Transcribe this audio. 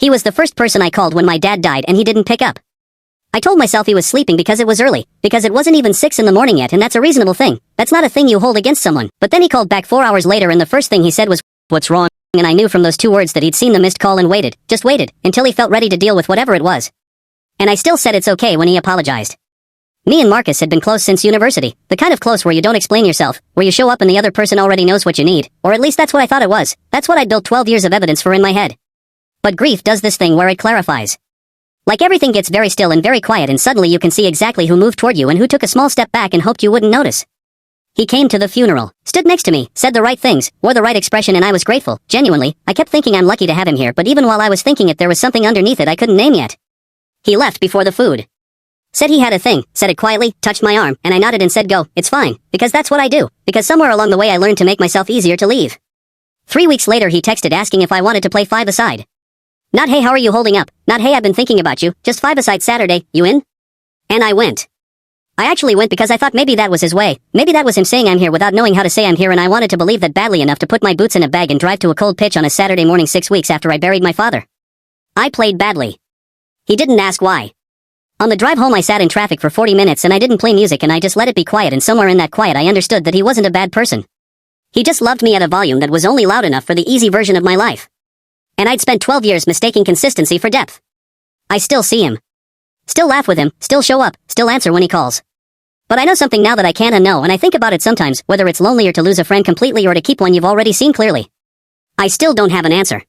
He was the first person I called when my dad died and he didn't pick up. I told myself he was sleeping because it was early, because it wasn't even 6 in the morning yet, and that's a reasonable thing. That's not a thing you hold against someone. But then he called back 4 hours later and the first thing he said was, "What's wrong?" And I knew from those 2 words that he'd seen the missed call and waited, just waited, until he felt ready to deal with whatever it was. And I still said it's okay when he apologized. Me and Marcus had been close since university, the kind of close where you don't explain yourself, where you show up and the other person already knows what you need, or at least that's what I thought it was. That's what I'd built 12 years of evidence for in my head. But grief does this thing where it clarifies. Like everything gets very still and very quiet and suddenly you can see exactly who moved toward you and who took a small step back and hoped you wouldn't notice. He came to the funeral, stood next to me, said the right things, wore the right expression, and I was grateful, genuinely. I kept thinking I'm lucky to have him here, but even while I was thinking it there was something underneath it I couldn't name yet. He left before the food. Said he had a thing, said it quietly, touched my arm, and I nodded and said go, it's fine, because that's what I do, because somewhere along the way I learned to make myself easier to leave. 3 weeks later he texted asking if I wanted to play five-a-side. Not hey how are you holding up, not hey I've been thinking about you, just five-a-side Saturday, you in? And I went. I actually went because I thought maybe that was his way, maybe that was him saying I'm here without knowing how to say I'm here, and I wanted to believe that badly enough to put my boots in a bag and drive to a cold pitch on a Saturday morning 6 weeks after I buried my father. I played badly. He didn't ask why. On the drive home I sat in traffic for 40 minutes and I didn't play music and I just let it be quiet, and somewhere in that quiet I understood that he wasn't a bad person. He just loved me at a volume that was only loud enough for the easy version of my life. And I'd spent 12 years mistaking consistency for depth. I still see him. Still laugh with him, still show up, still answer when he calls. But I know something now that I can't unknow, and I think about it sometimes, whether it's lonelier to lose a friend completely or to keep one you've already seen clearly. I still don't have an answer.